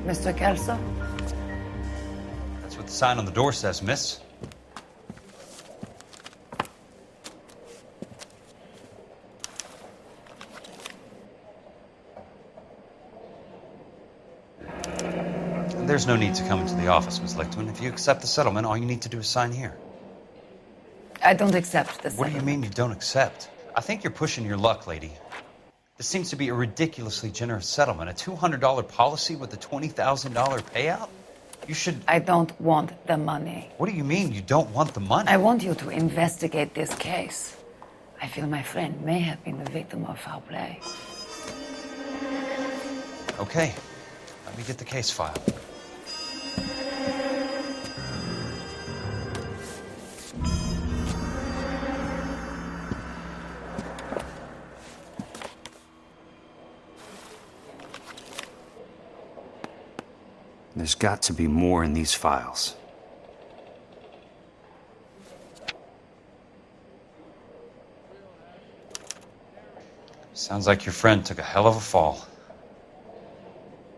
Mr. Kelso? That's what the sign on the door says, miss. And there's no need to come into the office, Miss Lichtman. If you accept the settlement, all you need to do is sign here. I don't accept this. What do you mean you don't accept? I think you're pushing your luck, lady. This seems to be a ridiculously generous settlement. A $200 policy with a $20,000 payout? You should... I don't want the money. What do you mean you don't want the money? I want you to investigate this case. I feel my friend may have been the victim of foul play. Okay. Let me get the case file. There's got to be more in these files. Sounds like your friend took a hell of a fall.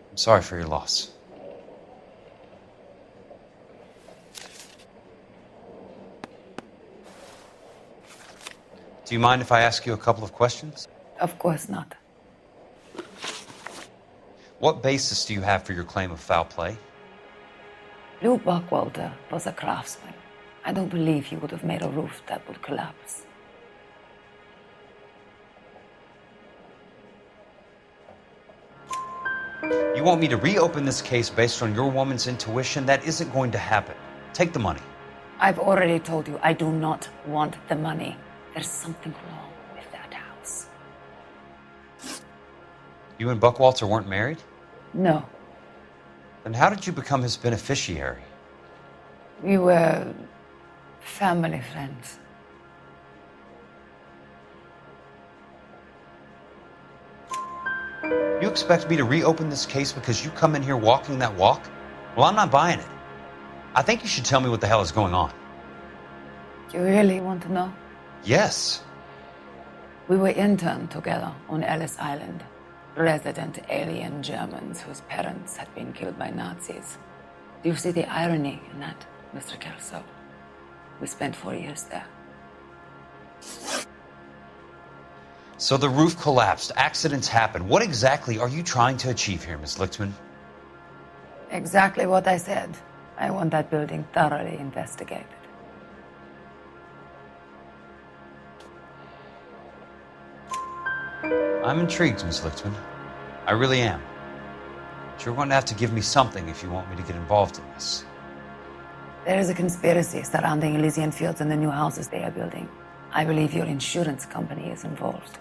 I'm sorry for your loss. Do you mind if I ask you a couple of questions? Of course not. What basis do you have for your claim of foul play? Lou Buckwalter was a craftsman. I don't believe he would have made a roof that would collapse. You want me to reopen this case based on your woman's intuition? That isn't going to happen. Take the money. I've already told you I do not want the money. There's something wrong with that house. You and Buckwalter weren't married? No. Then how did you become his beneficiary? We were family friends. You expect me to reopen this case because you come in here walking that walk? Well, I'm not buying it. I think you should tell me what the hell is going on. You really want to know? Yes. We were interned together on Ellis Island. Resident alien Germans whose parents had been killed by Nazis. Do you see the irony in that, Mr. Kelso? We spent 4 years there. So the roof collapsed, accidents happen. What exactly are you trying to achieve here, Miss Lichtman? Exactly what I said. I want that building thoroughly investigated. I'm intrigued, Miss Lichtman. I really am. But you're going to have to give me something if you want me to get involved in this. There is a conspiracy surrounding Elysian Fields and the new houses they are building. I believe your insurance company is involved.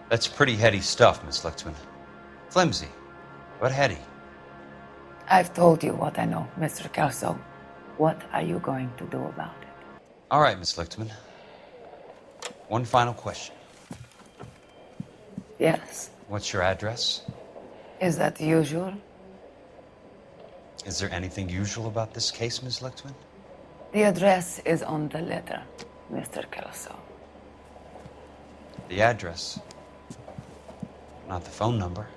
That's pretty heady stuff, Miss Lichtman. Flimsy, but heady. I've told you what I know, Mr. Kelso. What are you going to do about it? All right, Miss Lichtman. One final question. Yes. What's your address? Is that usual? Is there anything usual about this case, Miss Lichtman? The address is on the letter, Mr. Kelso. The address, not the phone number.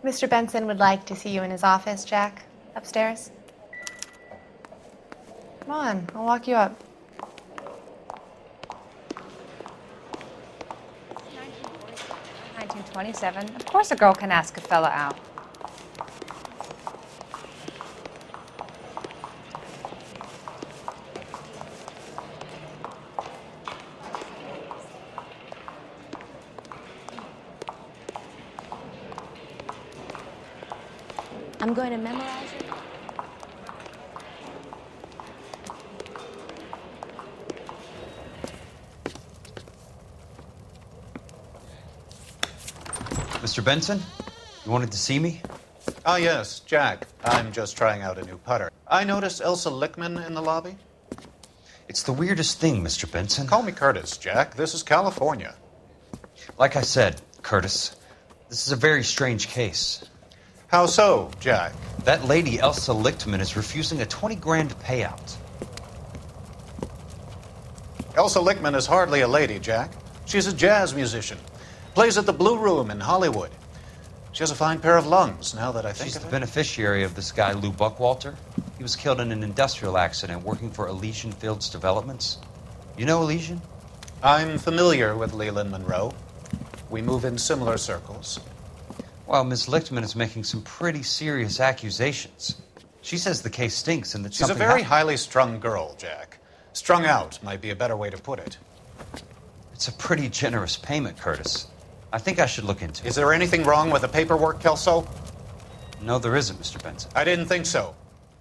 Mr. Benson would like to see you in his office, Jack. Upstairs. Come on, I'll walk you up. 1927. Of course a girl can ask a fella out. I'm going to memorize it. Mr. Benson, you wanted to see me? Ah, yes, Jack. I'm just trying out a new putter. I noticed Elsa Lichtman in the lobby. It's the weirdest thing, Mr. Benson. Call me Curtis, Jack. This is California. Like I said, Curtis, this is a very strange case. How so, Jack? That lady, Elsa Lichtman, is refusing a 20 grand payout. Elsa Lichtman is hardly a lady, Jack. She's a jazz musician. Plays at the Blue Room in Hollywood. She has a fine pair of lungs, now that I think She's of the it. beneficiary of this guy, Lou Buckwalter. He was killed in an industrial accident working for Elysian Fields Developments. You know Elysian? I'm familiar with Leland Monroe. We move in similar circles. Well, Ms. Lichtman is making some pretty serious accusations. She says the case stinks and that She's a something very highly strung girl, Jack. Strung out might be a better way to put it. It's a pretty generous payment, Curtis. I think I should look into it. Is there anything wrong with the paperwork, Kelso? No, there isn't, Mr. Benson. I didn't think so.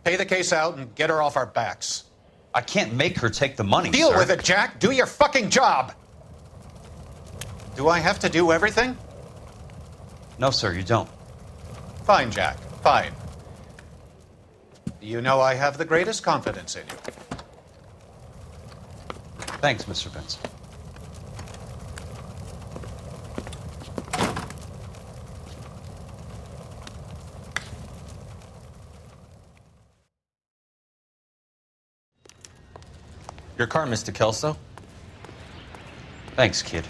Pay the case out and get her off our backs. I can't make her take the money, Deal sir. with it, Jack. Do your fucking job. Do I have to do everything? No, sir, you don't. Fine, Jack. Fine. You know I have the greatest confidence in you. Thanks, Mr. Benson. Your car, Mr. Kelso. Thanks, kid.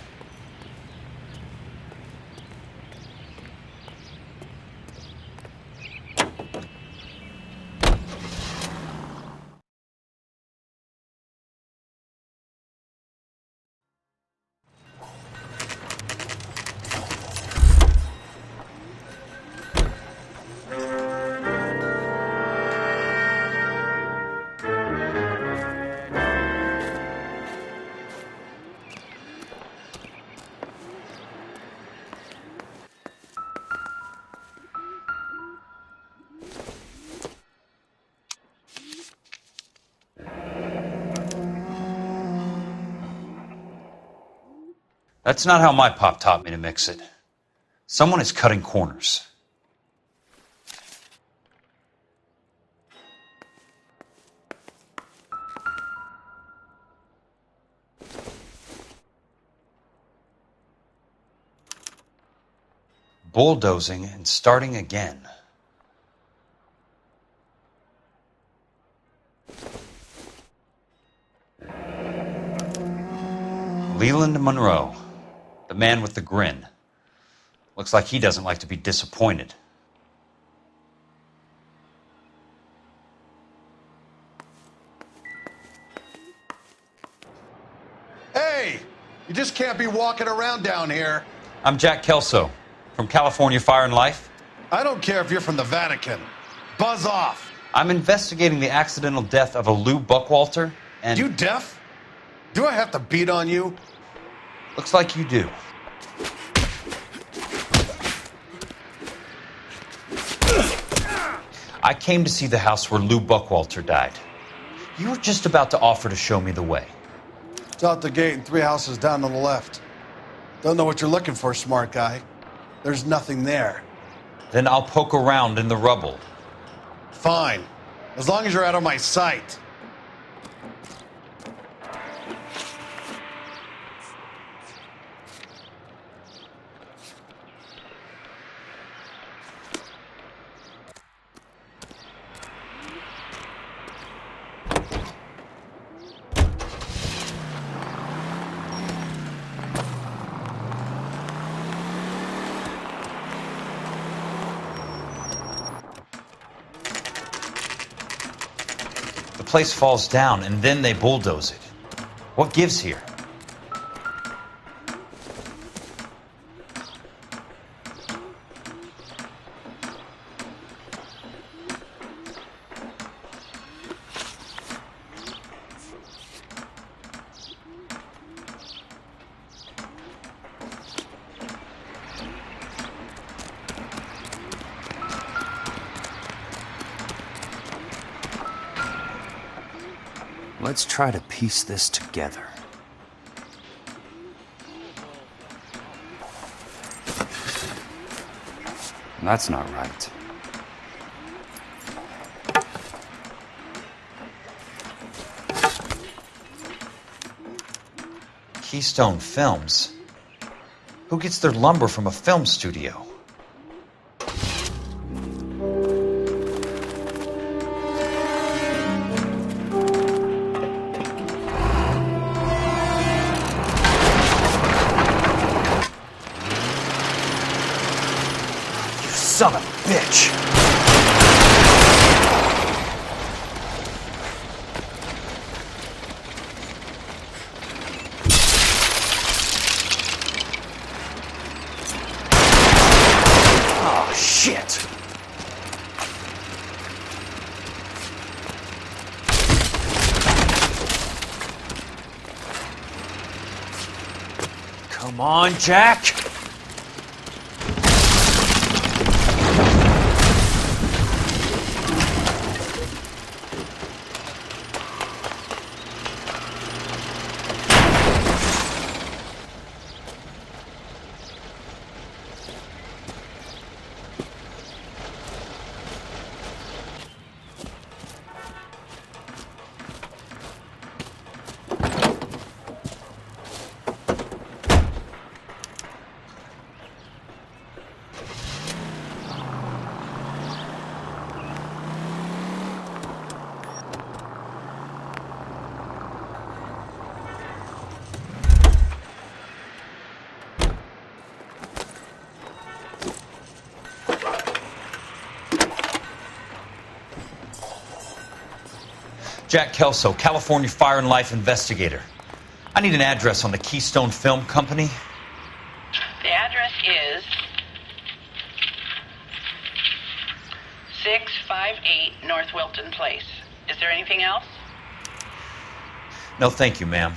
That's not how my pop taught me to mix it. Someone is cutting corners. Bulldozing and starting again. Leland Monroe. The man with the grin. Looks like he doesn't like to be disappointed. Hey! You just can't be walking around down here. I'm Jack Kelso from California Fire and Life. I don't care if you're from the Vatican. Buzz off. I'm investigating the accidental death of a Lou Buckwalter, and... You deaf? Do I have to beat on you? Looks like you do. I came to see the house where Lou Buckwalter died. You were just about to offer to show me the way. It's out the gate and 3 houses down on the left. Don't know what you're looking for, smart guy. There's nothing there. Then I'll poke around in the rubble. Fine. As long as you're out of my sight. The place falls down, and then they bulldoze it. What gives here? Let's try to piece this together. That's not right. Keystone Films? Who gets their lumber from a film studio? You son of a bitch! Shit! Come on, Jack! Jack Kelso, California Fire and Life investigator. I need an address on the Keystone Film Company. The address is 658 North Wilton Place. Is there anything else? No, thank you, ma'am.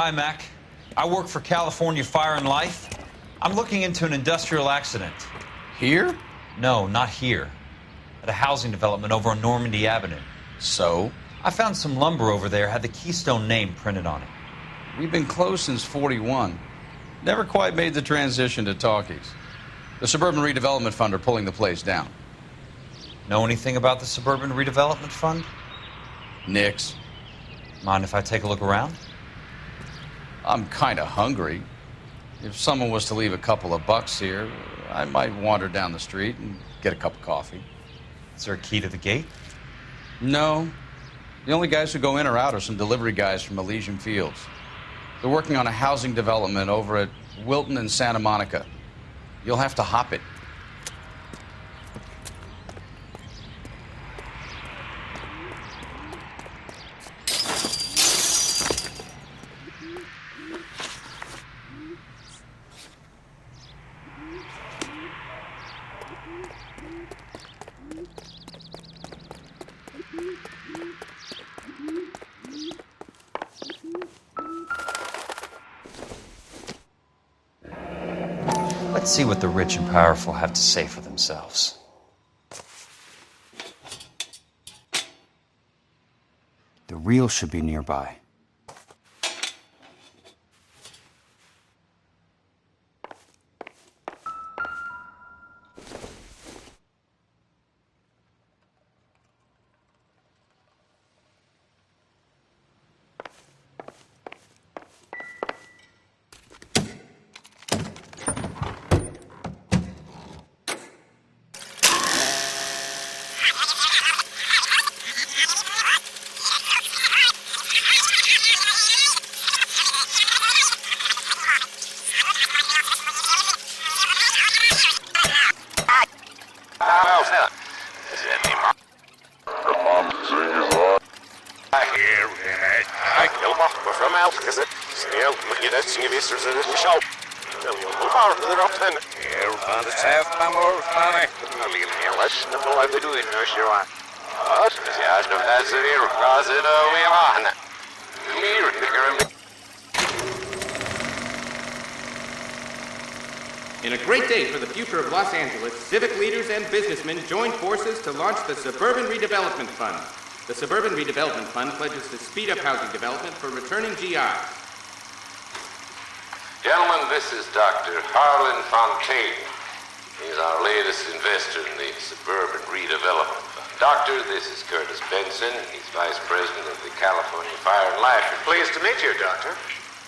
Hi, Mac. I work for California Fire and Life. I'm looking into an industrial accident. Here? No, not here. At a housing development over on Normandy Avenue. So? I found some lumber over there, had the Keystone name printed on it. We've been closed since '41. Never quite made the transition to talkies. The Suburban Redevelopment Fund are pulling the place down. Know anything about the Suburban Redevelopment Fund? Nix. Mind if I take a look around? I'm kind of hungry. If someone was to leave a couple of bucks here, I might wander down the street and get a cup of coffee. Is there a key to the gate? No. The only guys who go in or out are some delivery guys from Elysian Fields. They're working on a housing development over at Wilton and Santa Monica. You'll have to hop it. Let's see what the rich and powerful have to say for themselves. The real should be nearby. In a great day for the future of Los Angeles, civic leaders and businessmen joined forces to launch the Suburban Redevelopment Fund. The Suburban Redevelopment Fund pledges to speed up housing development for returning GIs. Gentlemen, this is Dr. Harlan Fontaine. He's our latest investor in the Suburban Redevelopment Fund. Doctor, this is Curtis Benson. He's Vice President of the California Fire and Life. Pleased to meet you, Doctor.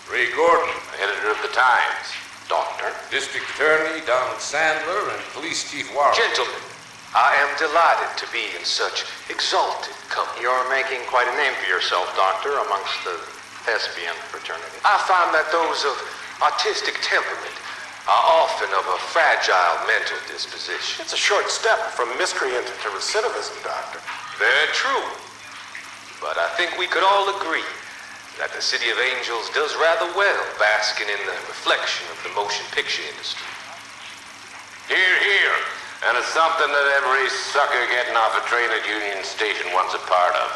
Ray Gordon, editor of the Times. Doctor. District Attorney Donald Sandler and Police Chief Warren. Gentlemen, I am delighted to be in such exalted company. You're making quite a name for yourself, Doctor, amongst the thespian fraternity. I find that those of artistic temperament are often of a fragile mental disposition. It's a short step from miscreant to recidivism, Doctor. Very true. But I think we could all agree that the City of Angels does rather well basking in the reflection of the motion picture industry. Hear, hear. And it's something that every sucker getting off a train at Union Station wants a part of.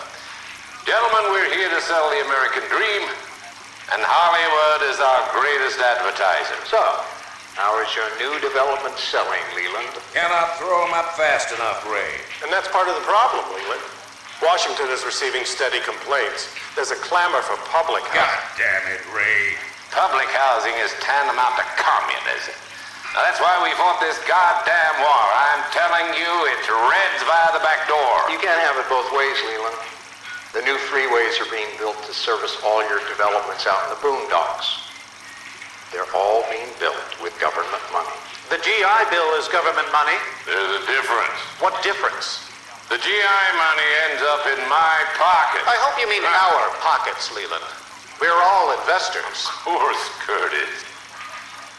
Gentlemen, we're here to sell the American dream, and Hollywood is our greatest advertiser. So, how is your new development selling, Leland? Cannot throw them up fast enough, Ray. And that's part of the problem, Leland. Washington is receiving steady complaints. There's a clamor for public housing. God damn it, Ray. Public housing is tantamount to communism. Now, that's why we fought this goddamn war. I'm telling you, it's Reds via the back door. You can't have it both ways, Leland. The new freeways are being built to service all your developments out in the boondocks. They're all being built with government money. The GI Bill is government money. There's a difference. What difference? The GI money ends up in my pocket. I hope you mean our pockets, Leland. We're all investors. Of course, Curtis.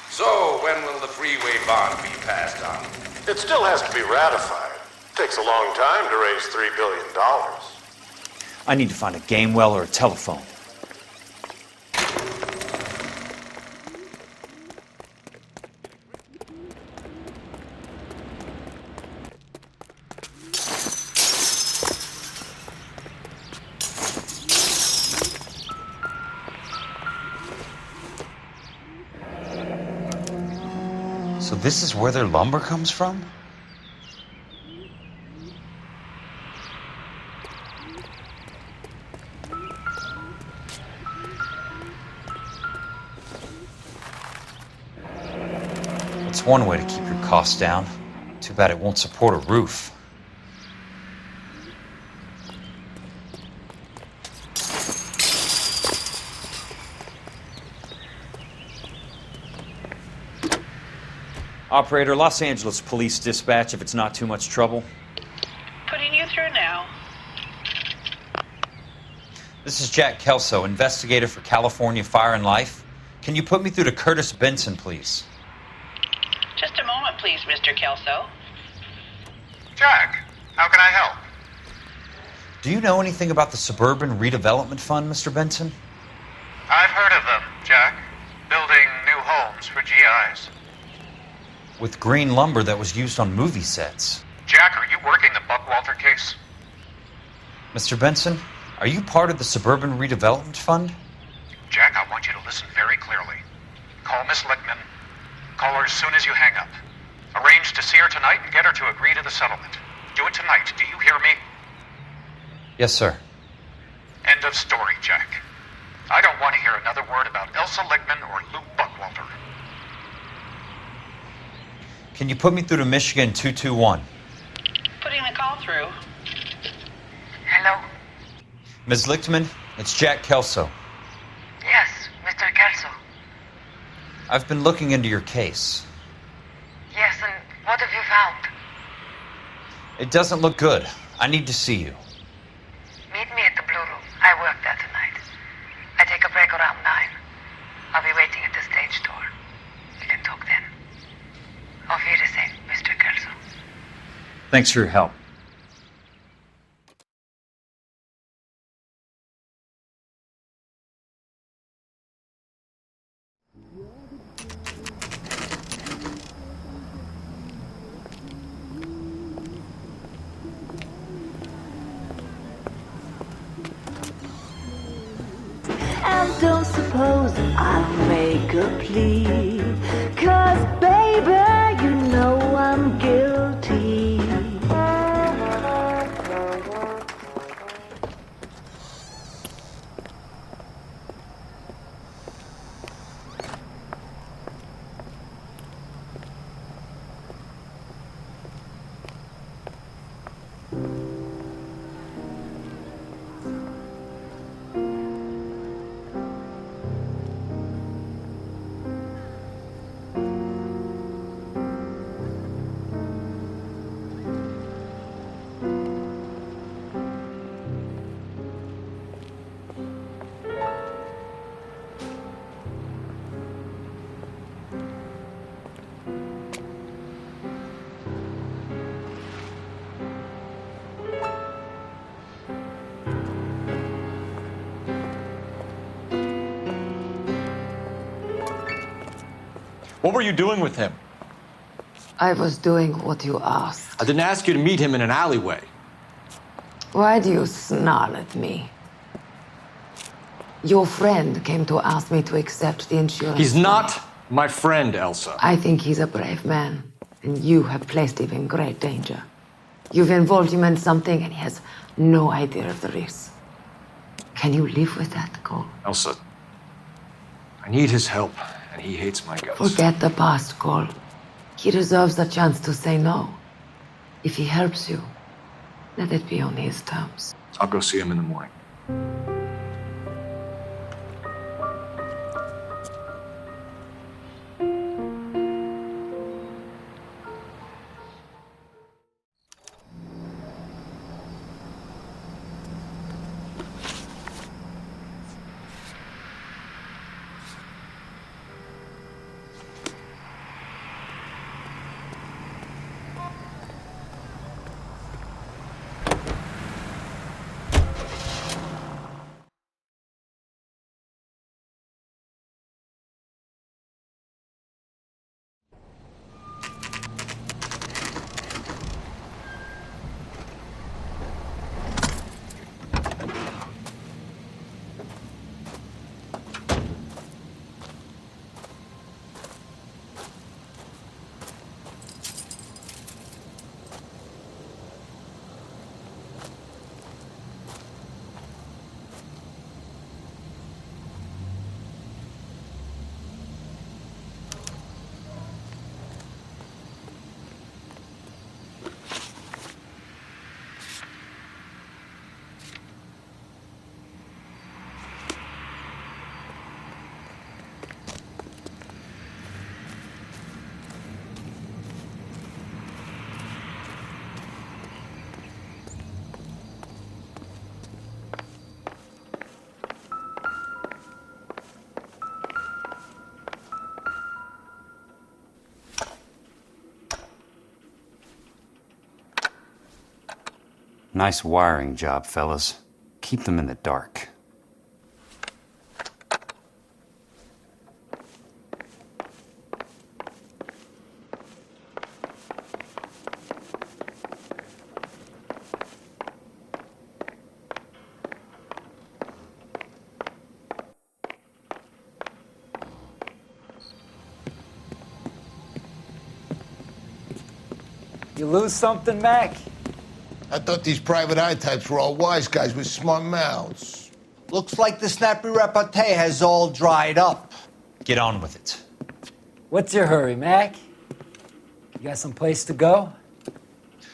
So, when will the freeway bond be passed on? It still has to be ratified. It takes a long time to raise $3 billion. I need to find a game well or a telephone. So this is where their lumber comes from? It's one way to keep your costs down. Too bad it won't support a roof. Operator, Los Angeles Police Dispatch, if it's not too much trouble. Putting you through now. This is Jack Kelso, investigator for California Fire and Life. Can you put me through to Curtis Benson, please? Just a moment, please, Mr. Kelso. Jack, how can I help? Do you know anything about the Suburban Redevelopment Fund, Mr. Benson? I've heard of them, Jack. Building new homes for GIs. With green lumber that was used on movie sets. Jack, are you working the Buckwalter case? Mr. Benson, are you part of the Suburban Redevelopment Fund? Jack, I want you to listen very clearly. Call Miss Lickman. Call her as soon as you hang up. Arrange to see her tonight and get her to agree to the settlement. Do it tonight. Do you hear me? Yes, sir. End of story, Jack. I don't want to hear another word about Elsa Lickman or Lou Buckwalter. Can you put me through to Michigan 221? Putting the call through. Hello? Ms. Lichtman, it's Jack Kelso. Yes, Mr. Kelso. I've been looking into your case. Yes, and what have you found? It doesn't look good. I need to see you. Meet me at the Blue Room. I work there tonight. I take a break around 9. I'll be waiting at the stage door. We can talk then. Auf Wiedersehen, Mr. Kelso. Thanks for your help. And don't suppose I'll make a plea, 'cause baby What were you doing with him? I was doing what you asked. I didn't ask you to meet him in an alleyway. Why do you snarl at me? Your friend came to ask me to accept the insurance. He's not my friend, Elsa. I think he's a brave man, and you have placed him in great danger. You've involved him in something, and he has no idea of the risk. Can you live with that, Cole? Elsa, I need his help, and he hates my guts. Forget the past, Cole. He deserves a chance to say no. If he helps you, let it be on his terms. I'll go see him in the morning. Nice wiring job, fellas. Keep them in the dark. You lose something, Mac? I thought these private eye types were all wise guys with smart mouths. Looks like the snappy repartee has all dried up. Get on with it. What's your hurry, Mac? You got some place to go?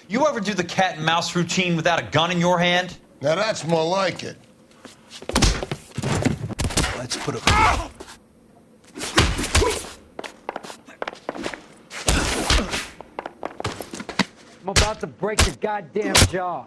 You ever do the cat and mouse routine without a gun in your hand? Now that's more like it. Let's put a... I'm about to break your goddamn jaw.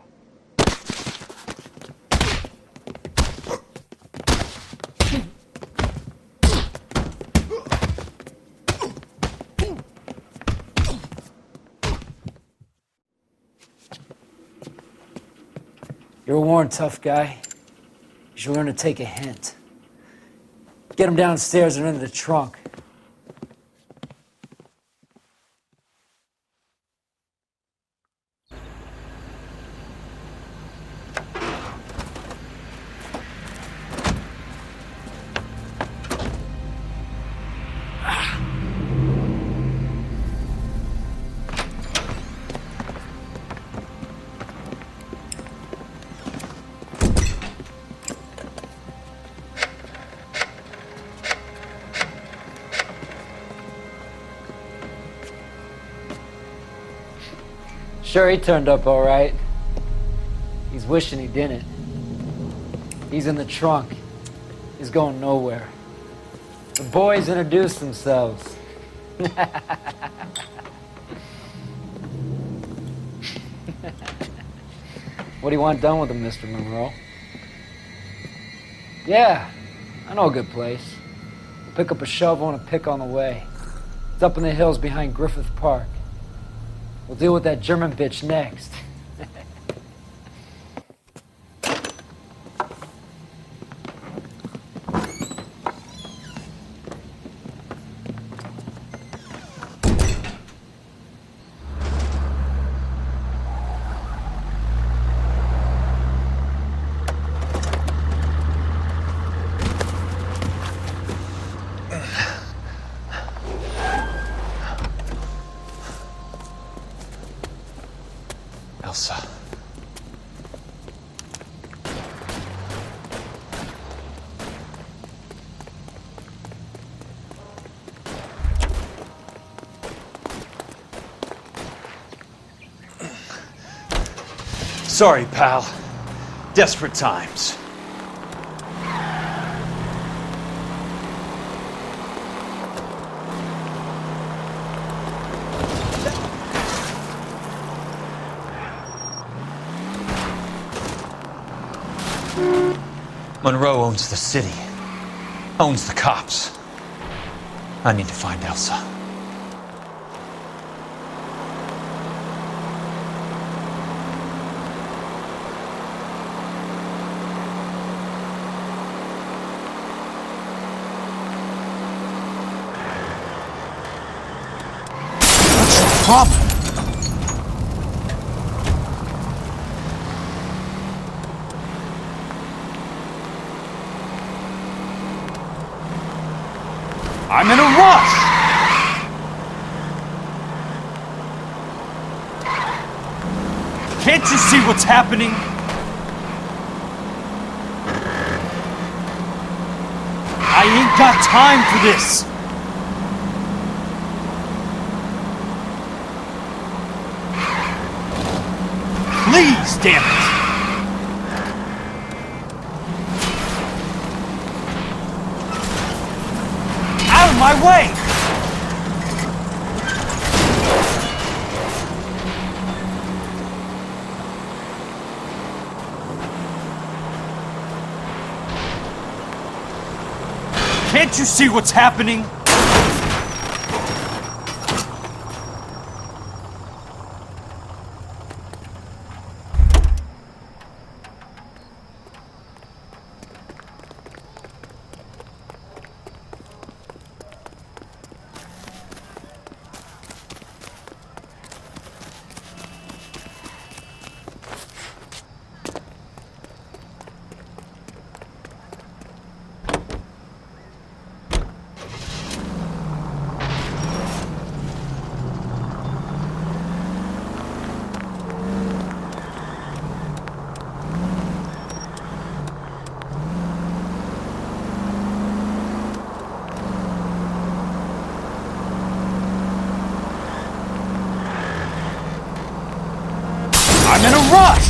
You're a worn, tough guy. You should learn to take a hint. Get him downstairs and into the trunk. Sure, he turned up all right. He's wishing he didn't. He's in the trunk. He's going nowhere. The boys introduced themselves. What do you want done with him, Mr. Monroe? Yeah, I know a good place. We'll pick up a shovel and a pick on the way. It's up in the hills behind Griffith Park. We'll deal with that German bitch next. Sorry, pal. Desperate times. Monroe owns the city, owns the cops. I need to find Elsa. What's your problem? I'm in a rush! Can't you see what's happening? I ain't got time for this! Please, damn it! Out of my way! Can't you see what's happening? I'm in a rush!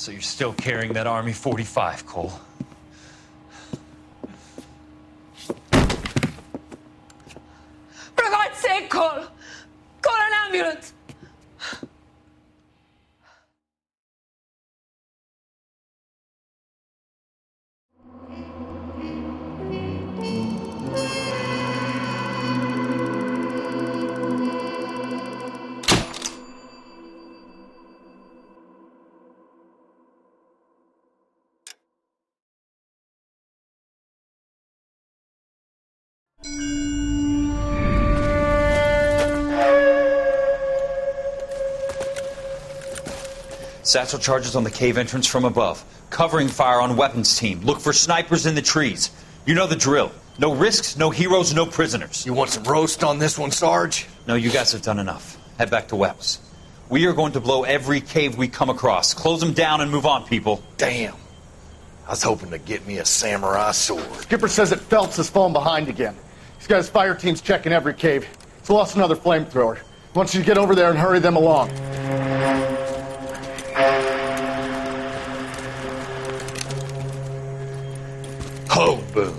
So you're still carrying that Army 45, Cole? For God's sake, Cole! Call an ambulance! Satchel charges on the cave entrance from above. Covering fire on weapons team. Look for snipers in the trees. You know the drill. No risks, no heroes, no prisoners. You want some roast on this one, Sarge? No, you guys have done enough. Head back to Weps. We are going to blow every cave we come across. Close them down and move on, people. Damn. I was hoping to get me a samurai sword. Skipper says that Phelps has fallen behind again. He's got his fire teams checking every cave. He's lost another flamethrower. He wants you to get over there and hurry them along. Ho, Boom.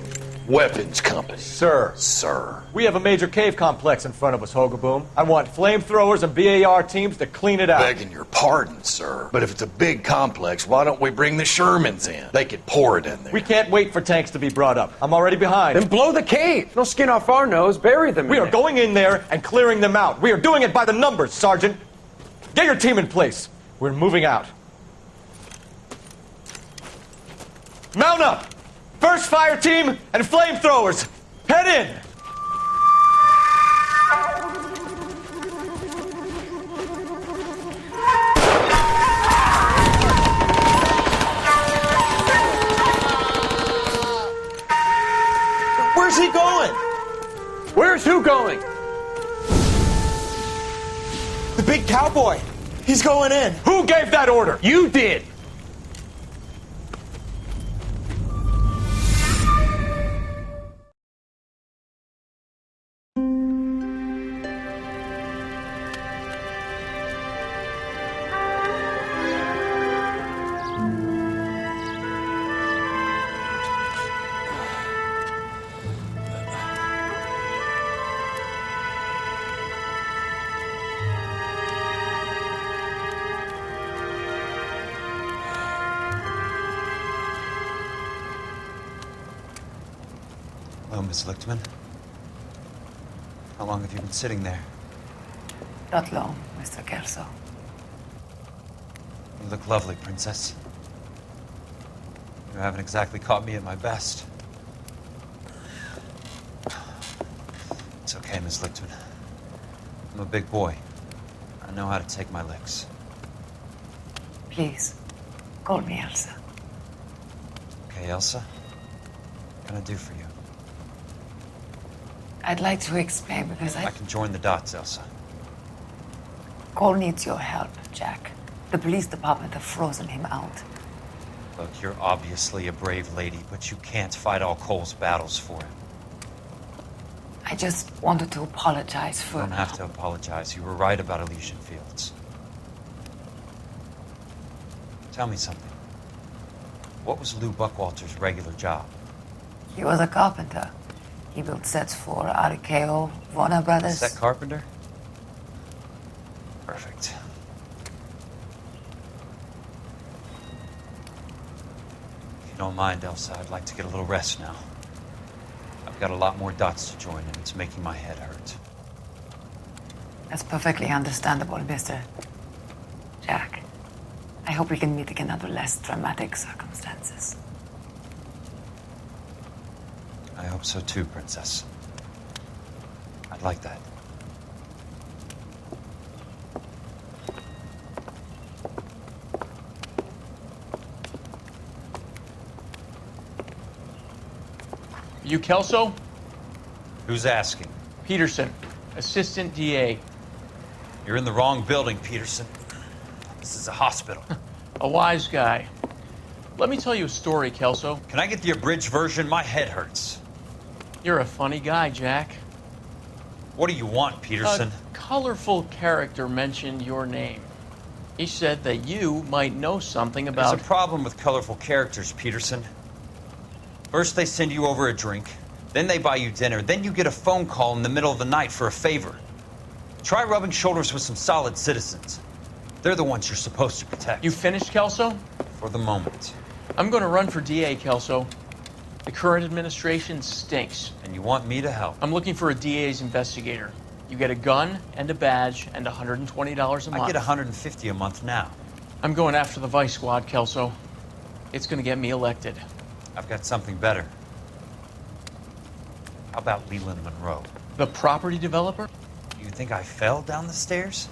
Weapons company. Sir. Sir. We have a major cave complex in front of us, Hogaboom. I want flamethrowers and BAR teams to clean it out. Begging your pardon, sir. But if it's a big complex, why don't we bring the Shermans in? They could pour it in there. We can't wait for tanks to be brought up. I'm already behind. Then blow the cave. No skin off our nose. Bury them. We are going in there and clearing them out. We are doing it by the numbers, Sergeant. Get your team in place. We're moving out. Mount up! First fire team and flamethrowers! Head in! Where's he going? Where's who going? The big cowboy. He's going in. Who gave that order? You did. Hello, Miss Lichtman. How long have you been sitting there? Not long, Mr. Kelso. You look lovely, Princess. You haven't exactly caught me at my best. It's okay, Miss Lichtman. I'm a big boy. I know how to take my licks. Please, call me Elsa. Okay, Elsa? What can I do for you? I'd like to explain because I can join the dots, Elsa. Cole needs your help, Jack. The police department have frozen him out. Look, you're obviously a brave lady, but you can't fight all Cole's battles for him. I just wanted to apologize for... You don't have to apologize. You were right about Elysian Fields. Tell me something. What was Lou Buckwalter's regular job? He was a carpenter. He built sets for RKO, Warner Brothers. Set carpenter? Perfect. If you don't mind, Elsa, I'd like to get a little rest now. I've got a lot more dots to join, and it's making my head hurt. That's perfectly understandable, Mr. Jack. I hope we can meet again under less dramatic circumstances. I hope so too, Princess. I'd like that. You Kelso? Who's asking? Peterson, Assistant DA. You're in the wrong building, Peterson. This is a hospital. A wise guy. Let me tell you a story, Kelso. Can I get the abridged version? My head hurts. You're a funny guy, Jack. What do you want, Peterson? A colorful character mentioned your name. He said that you might know something about... There's a problem with colorful characters, Peterson. First they send you over a drink, then they buy you dinner, then you get a phone call in the middle of the night for a favor. Try rubbing shoulders with some solid citizens. They're the ones you're supposed to protect. You finished, Kelso? For the moment. I'm going to run for DA, Kelso. The current administration stinks. And you want me to help? I'm looking for a DA's investigator. You get a gun and a badge and $120 a month. I get $150 a month now. I'm going after the Vice Squad, Kelso. It's going to get me elected. I've got something better. How about Leland Monroe? The property developer? You think I fell down the stairs?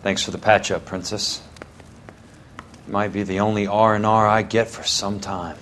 Thanks for the patch-up, Princess. It might be the only R&R I get for some time.